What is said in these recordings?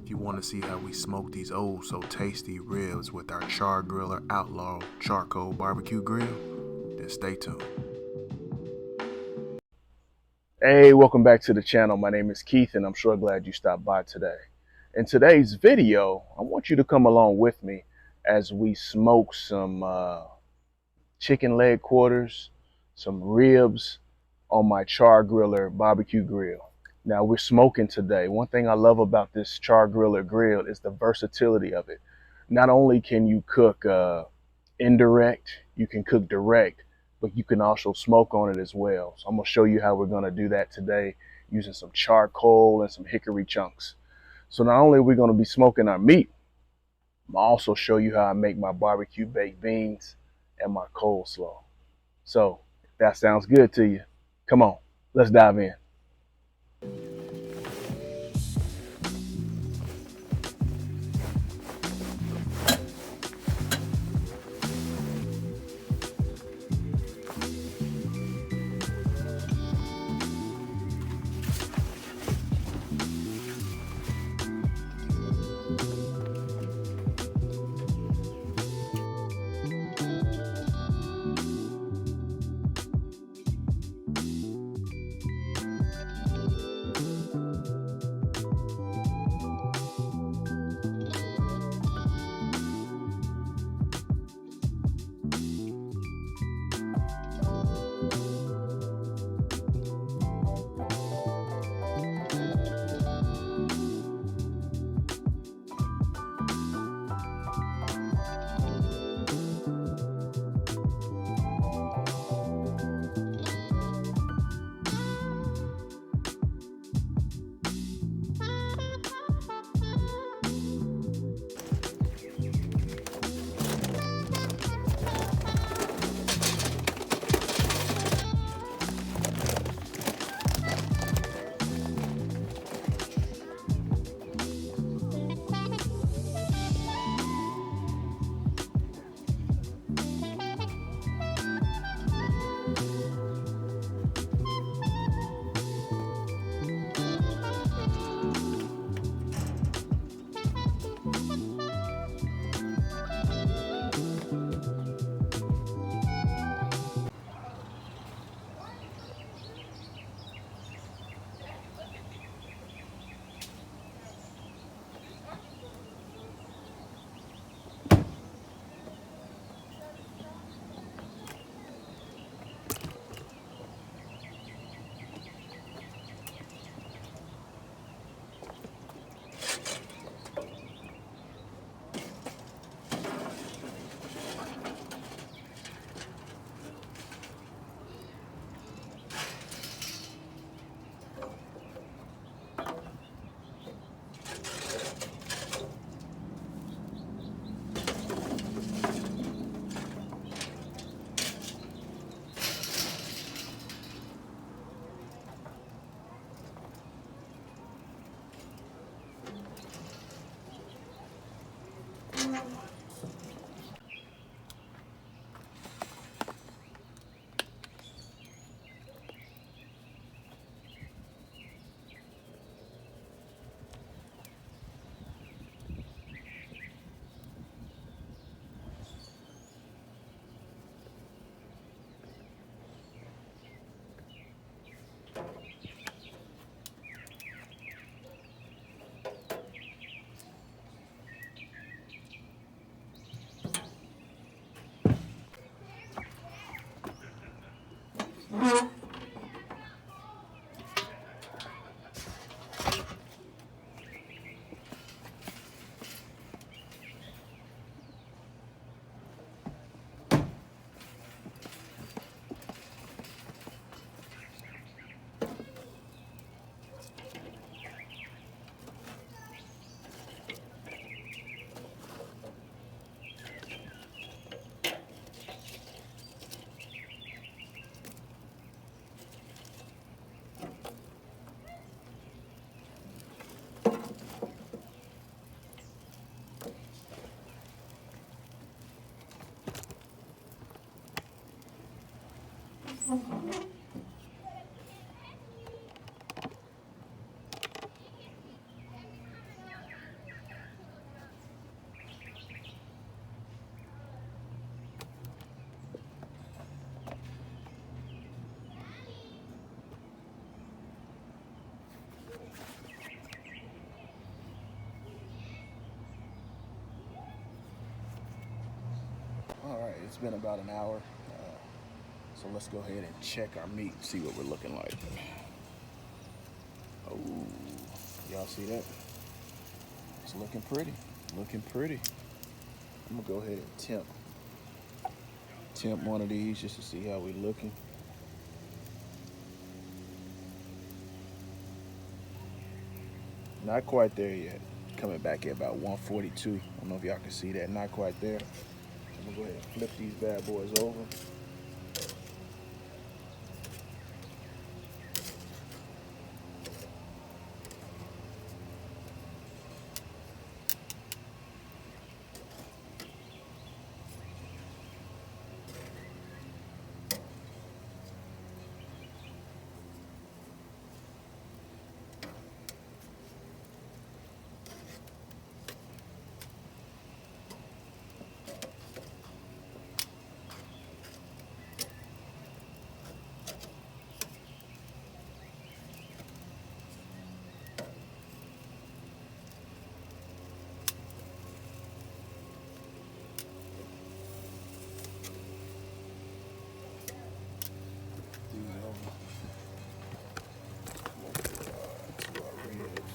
If you want to see how we smoke these oh so tasty ribs with our Char-Griller Outlaw Charcoal Barbecue Grill, then stay tuned. Hey, welcome back to the channel. My name is Keith and I'm sure glad you stopped by today. In today's video, I want you to come along with me as we smoke some chicken leg quarters, some ribs on my Char-Griller barbecue grill. Now we're smoking today. One thing I love about this Char-Griller grill is the versatility of it. Not only can you cook indirect, you can cook direct, but you can also smoke on it as well. So I'm gonna show you how we're gonna do that today using some charcoal and some hickory chunks. So not only are we gonna be smoking our meat, I'll also show you how I make my barbecue baked beans and my coleslaw. So if that sounds good to you, come on, let's dive in. it's been about an hour. So let's go ahead and check our meat and see what we're looking like. Oh, y'all see that? It's looking pretty, looking pretty. I'm gonna go ahead and tempt one of these just to see how we looking. Not quite there yet. Coming back at about 142. I don't know if y'all can see that. Not quite there. I'm gonna go ahead and flip these bad boys over.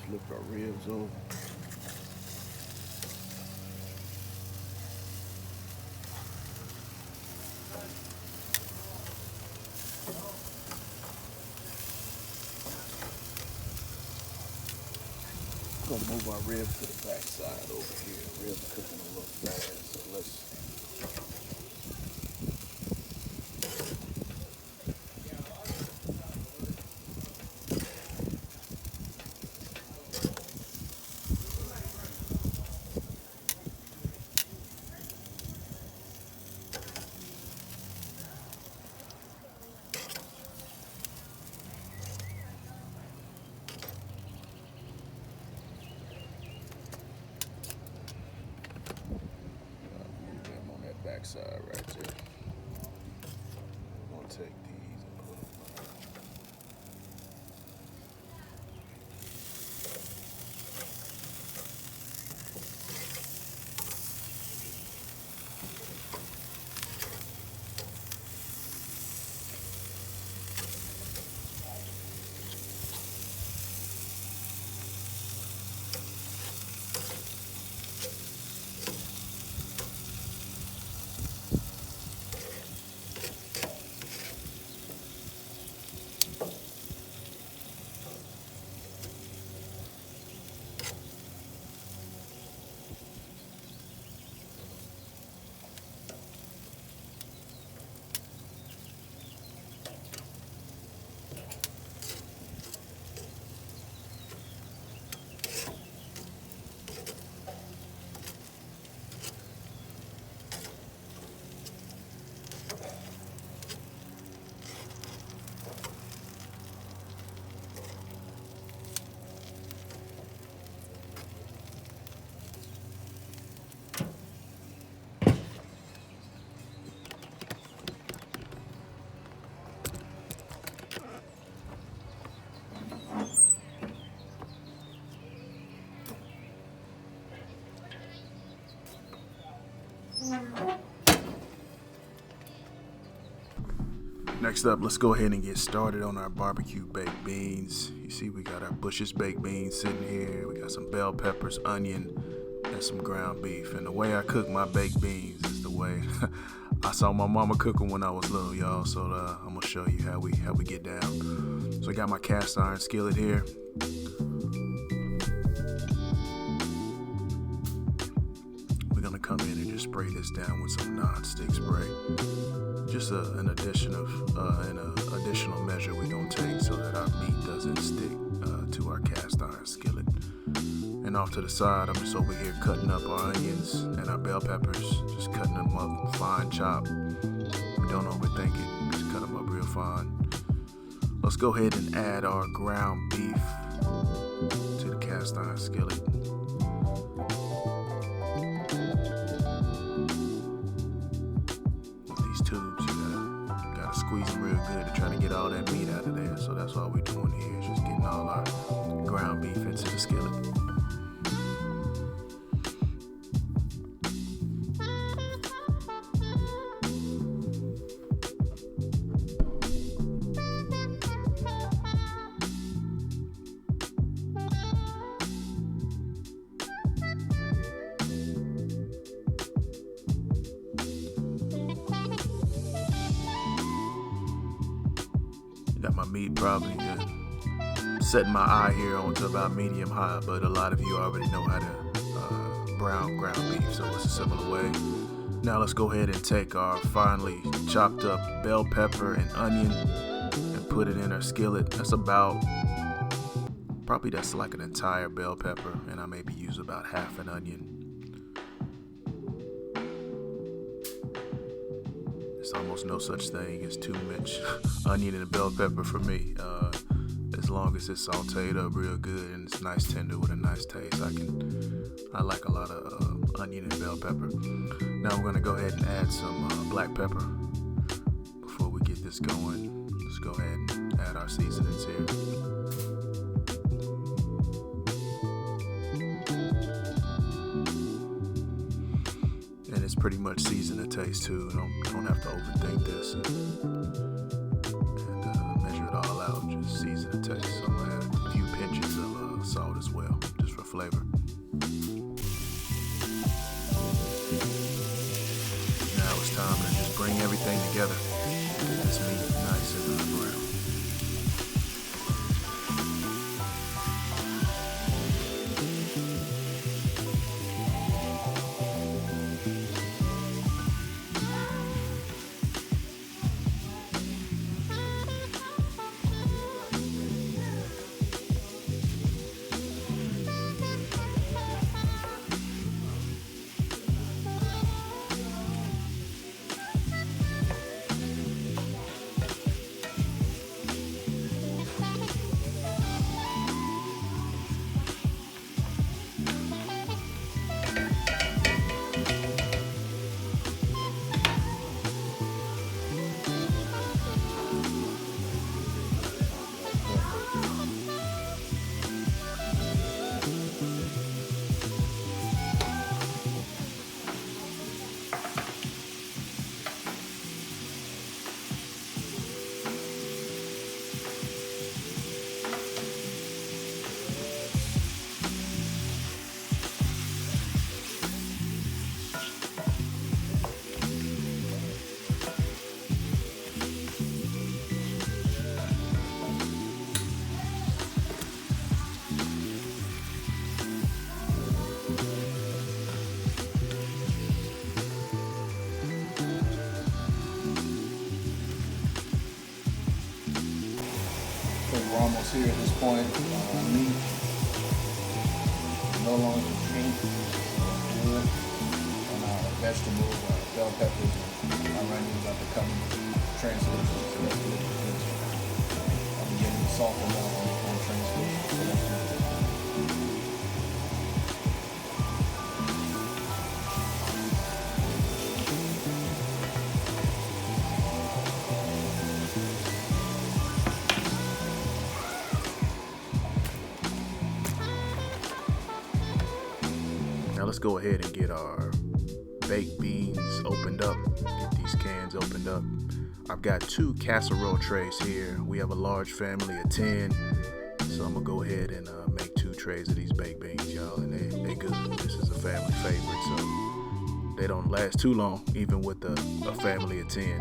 Flip our ribs over. I'm gonna move our ribs to the back side over here. Ribs are cooking a little fast, so let's. Side right there. I'm gonna take these and put them Next up, let's go ahead and get started on our barbecue baked beans. You see we got our Bush's baked beans sitting here. We got some bell peppers, onion, and some ground beef. And the way I cook my baked beans is the way I saw my mama cook them when I was little, y'all. So I'm gonna show you how we get down. So I got my cast iron skillet here. We're gonna come in and just spray this down with some non-stick spray. Just an additional measure we're gonna take so that our meat doesn't stick to our cast iron skillet. And off to the side, I'm just over here cutting up our onions and our bell peppers, just cutting them up fine chop. Don't overthink it, just cut them up real fine. Let's go ahead and add our ground beef to the cast iron skillet. These tubes, you gotta squeeze them real good to try to get all that meat out of there. So that's all we're doing here, is just getting all our ground beef into the skillet. Got my meat probably setting my eye here onto about medium high, but a lot of you already know how to brown ground beef, so it's a similar way. Now let's go ahead and take our finely chopped up bell pepper and onion and put it in our skillet. That's like an entire bell pepper, and I maybe use about half an onion. There's almost no such thing as too much onion and a bell pepper for me. As long as it's sauteed up real good and it's nice tender with a nice taste, I like a lot of onion and bell pepper. Now we're gonna go ahead and add some black pepper. Before we get this going, let's go ahead and add our seasonings here. And it's pretty much season to taste too. Don't have to overthink this. Measure it all out, just season the taste. So I'm gonna add a few pinches of salt as well, just for flavor. Now it's time to just bring everything together. Get this meat nice and brown. We're almost here at this point. Meat no longer pink, good. And our vegetables, bell peppers, and our onions are becoming translucent. So that's good. I'm beginning to soften up on translucent. So that's good. Now let's go ahead and get our baked beans opened up. Get these cans opened up. I've got 2 casserole trays here. We have a large family of 10, so I'm gonna go ahead and make 2 trays of these baked beans, y'all, and they good. This is a family favorite, so they don't last too long, even with a family of 10.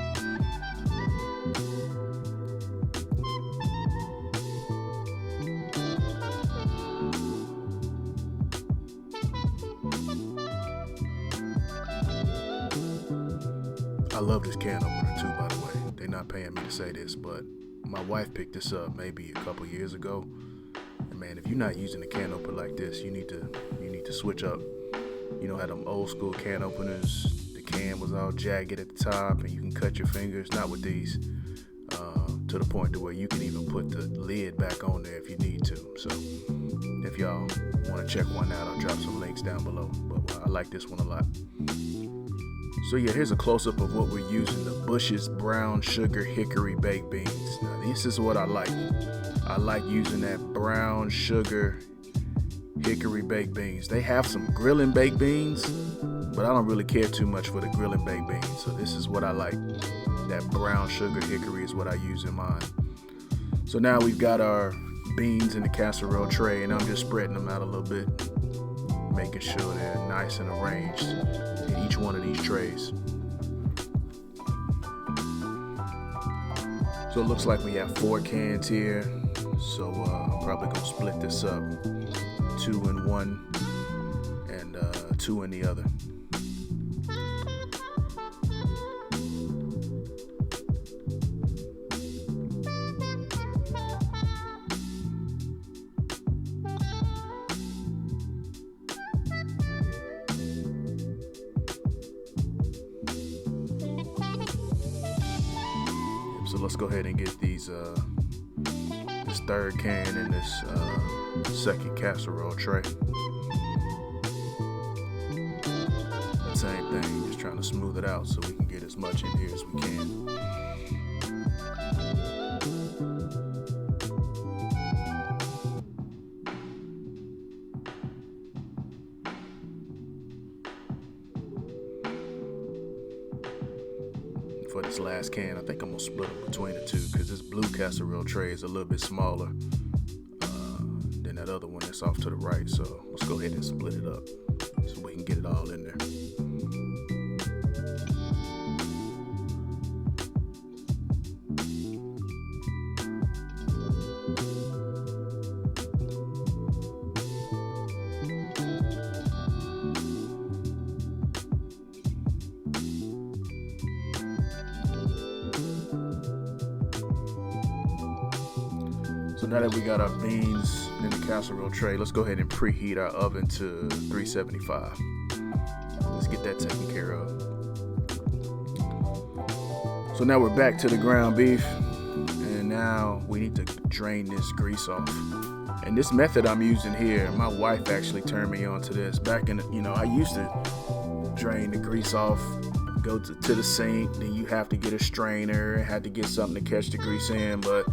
I love this can opener too, by the way. They're not paying me to say this, but my wife picked this up maybe a couple years ago. And man, if you're not using a can opener like this, you need to switch up. You know how them old school can openers, the can was all jagged at the top and you can cut your fingers. Not with these, to the point to where you can even put the lid back on there if you need to. So if y'all want to check one out, I'll drop some links down below. But I like this one a lot. So yeah, here's a close-up of what we're using, the Bush's brown sugar hickory baked beans. Now this is what I like. I like using that brown sugar hickory baked beans. They have some grilling baked beans, but I don't really care too much for the grilling baked beans. So this is what I like. That brown sugar hickory is what I use in mine. So now we've got our beans in the casserole tray, and I'm just spreading them out a little bit, making sure they're nice and arranged in each one of these trays. So it looks like we have 4 cans here. So I'm probably gonna split this up, 2 in one and 2 in the other. So let's go ahead and get these this third can in this second casserole tray. Same thing, just trying to smooth it out so we can get as much in here as we can. For this last can, I think I'm gonna split them between the two because this blue casserole tray is a little bit smaller than that other one that's off to the right. So let's go ahead and split it up so we can get it all in there. So now that we got our beans in the casserole tray, let's go ahead and preheat our oven to 375. Let's get that taken care of. So now we're back to the ground beef, and now we need to drain this grease off. And this method I'm using here, my wife actually turned me on to this. Back in, I used to drain the grease off, go to the sink, then you have to get a strainer, had to get something to catch the grease in, but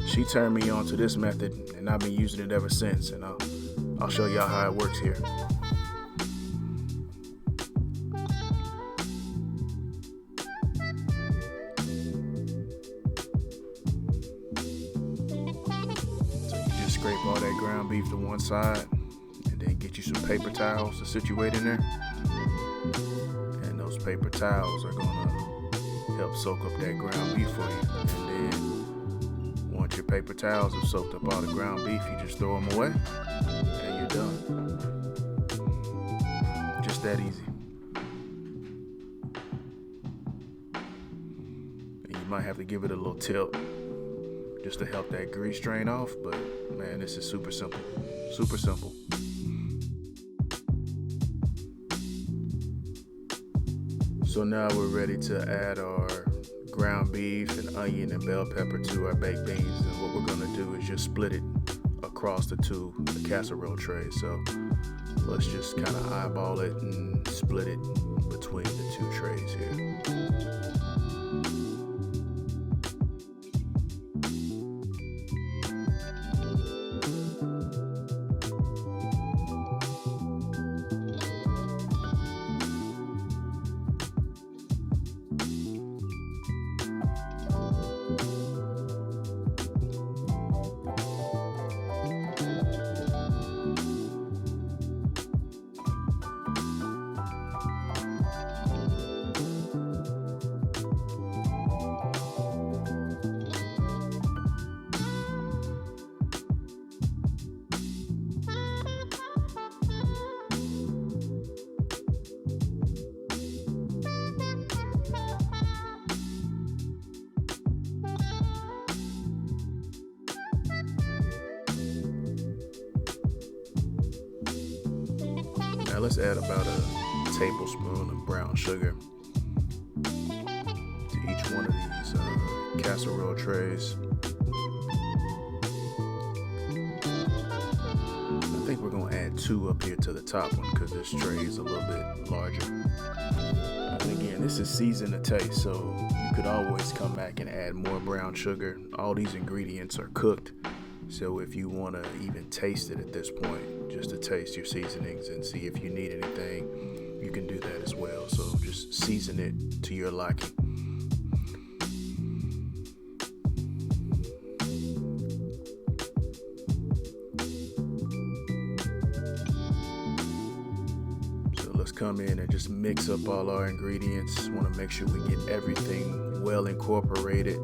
she turned me on to this method, and I've been using it ever since, and I'll show y'all how it works here. So you just scrape all that ground beef to one side, and then get you some paper towels to situate in there. And those paper towels are gonna help soak up that ground beef for you. And then once your paper towels have soaked up all the ground beef, you just throw them away and you're done. Just that easy. And you might have to give it a little tilt just to help that grease drain off, but man, this is super simple. Super simple. So now we're ready to add our ground beef and onion and bell pepper to our baked beans, and what we're gonna do is just split it across the casserole trays. So let's just kind of eyeball it and split it between the 2 trays here. Now let's add about a tablespoon of brown sugar to each one of these casserole trays. I think we're gonna add 2 up here to the top one because this tray is a little bit larger. And again, this is season to taste, so you could always come back and add more brown sugar. All these ingredients are cooked, so if you want to even taste it at this point, just to taste your seasonings and see if you need anything, you can do that as well. So just season it to your liking. So let's come in and just mix up all our ingredients. Want to make sure we get everything well incorporated.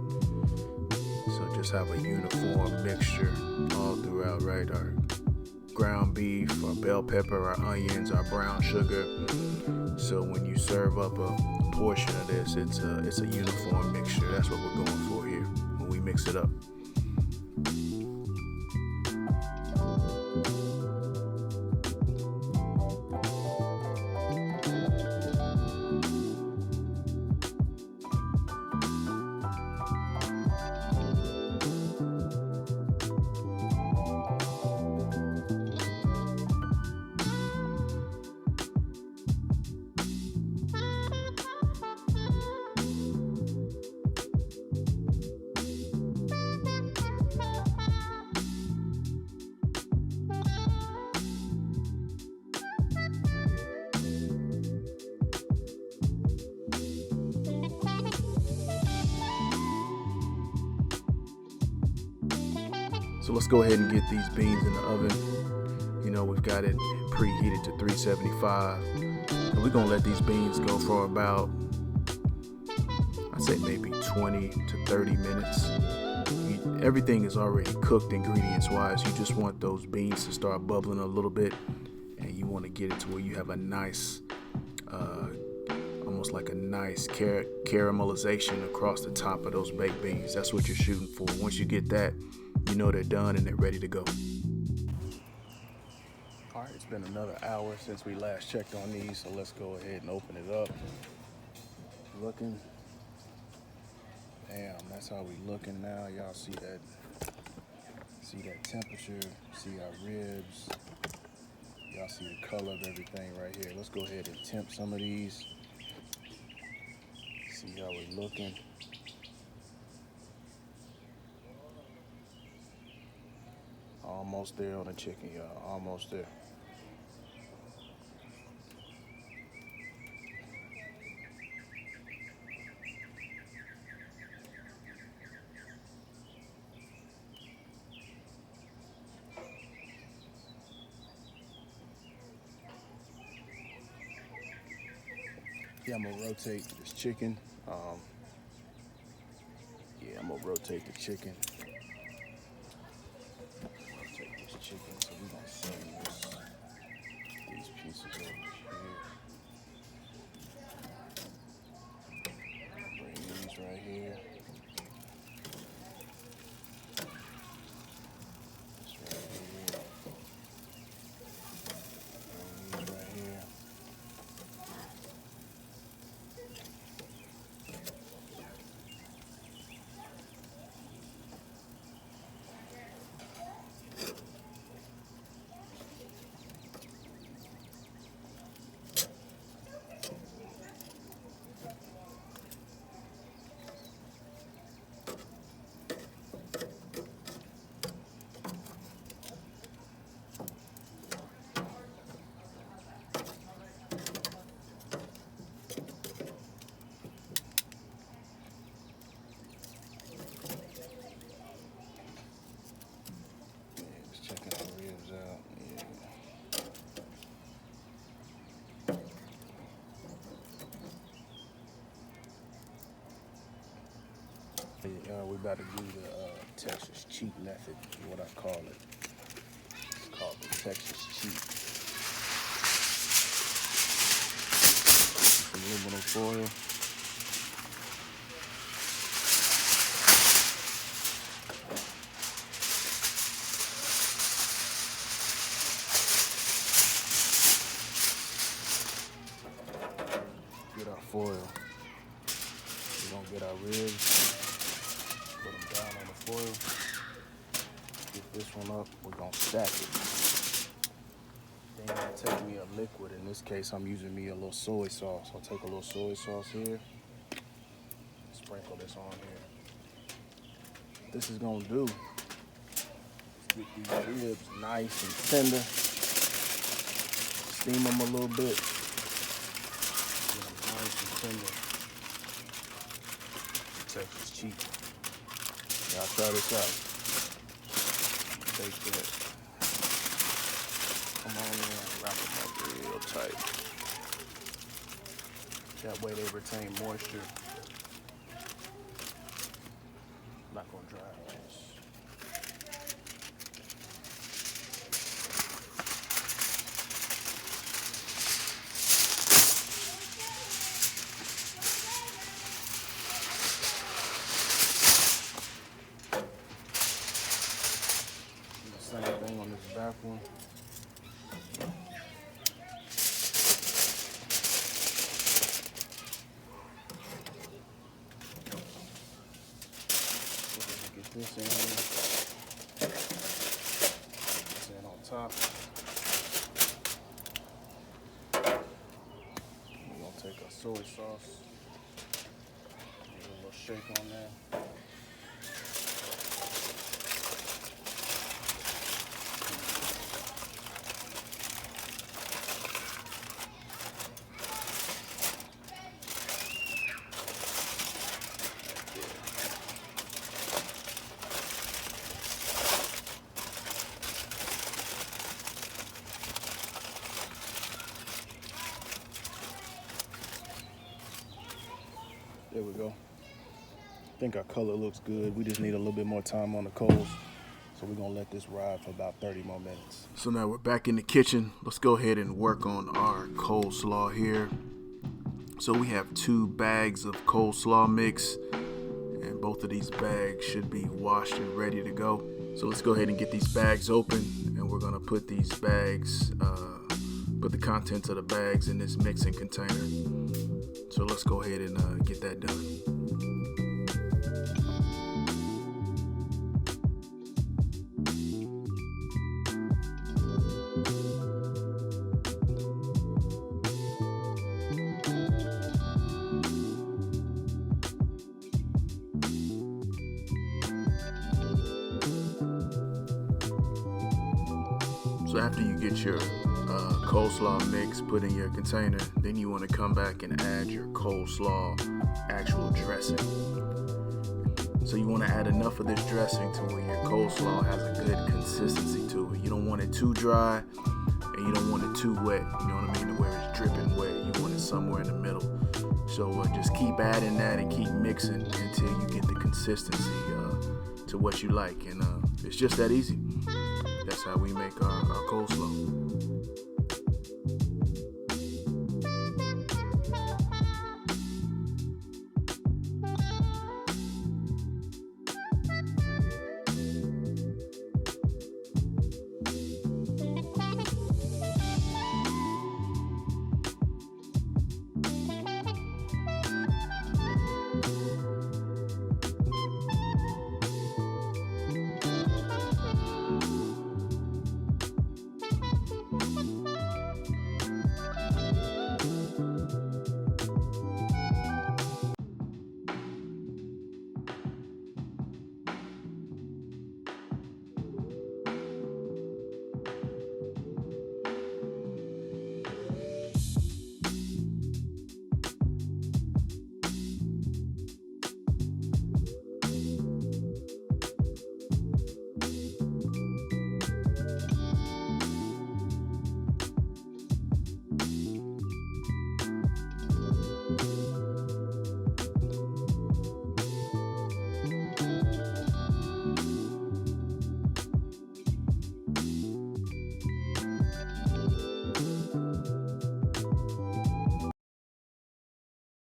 just have a uniform mixture all throughout, right? Our ground beef, our bell pepper, our onions, our brown sugar. So when you serve up a portion of this, it's a uniform mixture. That's what we're going for here when we mix it up. So let's go ahead and get these beans in the oven. You know, we've got it preheated to 375. And we're gonna let these beans go for about, I'd say maybe 20 to 30 minutes. Everything is already cooked ingredients wise. You just want those beans to start bubbling a little bit, and you want to get it to where you have a nice, almost like a nice caramelization across the top of those baked beans. That's what you're shooting for. Once you get that, you know they're done and they're ready to go. All right, it's been another hour since we last checked on these, so let's go ahead and open it up. Looking. Damn, that's how we looking now. Y'all see that temperature, see our ribs. Y'all see the color of everything right here. Let's go ahead and temp some of these. See how we're looking. Almost there on the chicken, y'all. Almost there. Yeah, I'm gonna rotate this chicken. Yeah, I'm gonna rotate the chicken. Rotate this chicken, so we're gonna save these pieces over here. Bring these right here. This right here. Bring these right here. We're about to do the Texas cheat method, is what I call it. It's called the Texas cheat. Some aluminum foil. Get our foil. We're gonna get our ribs. Put them down on the foil. Get this one up. We're gonna stack it. Then I'll take me a liquid. In this case, I'm using me a little soy sauce. I'll take a little soy sauce here. Sprinkle this on here. What this is gonna do is get these ribs nice and tender. Steam them a little bit. Get them nice and tender. Texas cheat. Y'all try this out. Take that. Come on in, wrap them up real tight. That way they retain moisture. Not gonna dry. this in here. This in on top. We're gonna take our soy sauce. Give it a little shake on there. There we go. I think our color looks good. We just need a little bit more time on the coals. So we're gonna let this ride for about 30 more minutes. So now we're back in the kitchen. Let's go ahead and work on our coleslaw here. So we have 2 bags of coleslaw mix, and both of these bags should be washed and ready to go. So let's go ahead and get these bags open, and we're gonna put these bags, put the contents of the bags in this mixing container. So let's go ahead and get that done. So after you get your coleslaw mix put in your container, then you want to come back and add your coleslaw actual dressing. So you want to add enough of this dressing to where your coleslaw has a good consistency to it. You don't want it too dry and you don't want it too wet, you know what I mean, to where it's dripping wet. You want it somewhere in the middle. So just keep adding that and keep mixing until you get the consistency to what you like, and it's just that easy. That's how we make our coleslaw.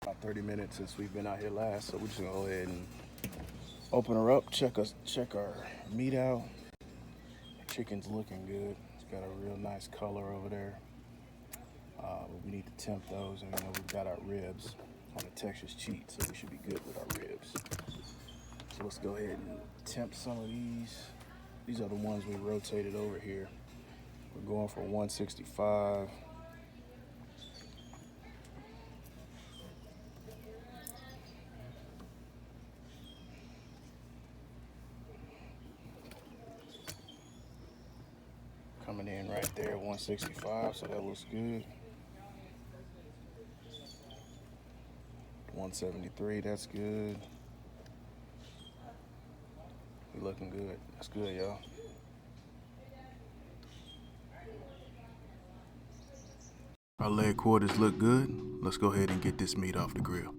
About 30 minutes since we've been out here last, so we're just gonna go ahead and open her up, check our meat out. Chicken's looking good. It's got a real nice color over there. We need to temp those, and we've got our ribs on the Texas cheat, so we should be good with our ribs. So let's go ahead and temp some of these. These are the ones we rotated over here. We're going for 165. Coming in right there, 165, so that looks good. 173, that's good. We looking good. That's good, y'all. Our leg quarters look good. Let's go ahead and get this meat off the grill.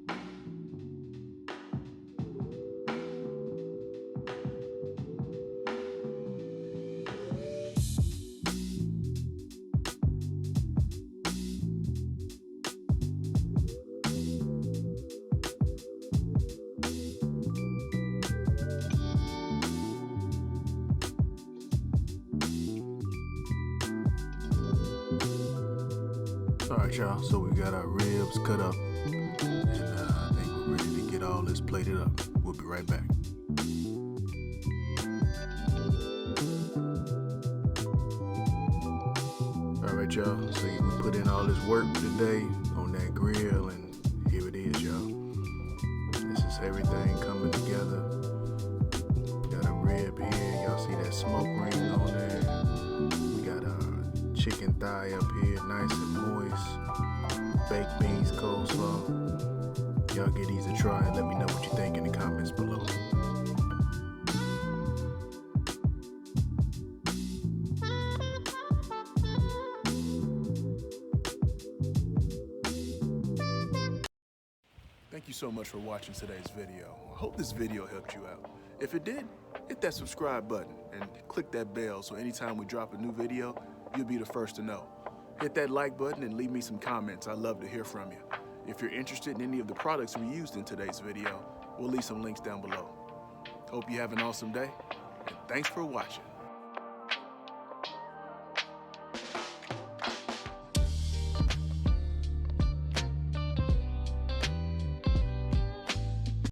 Alright y'all, so we got our ribs cut up, and I think we're ready to get all this plated up. We'll be right back. out, y'all. So we put in all this work today on that grill, and here it is, y'all. This is everything coming together. Got a rib here. Y'all see that smoke ring on there. We got our chicken thigh up here, nice and moist. Baked beans, coleslaw. Y'all get these a try and let me know what you think in the comments below. Thank you so much for watching today's video. I hope this video helped you out. If it did, hit that subscribe button and click that bell so anytime we drop a new video, you'll be the first to know. Hit that like button and leave me some comments. I'd love to hear from you. If you're interested in any of the products we used in today's video, we'll leave some links down below. Hope you have an awesome day, and thanks for watching.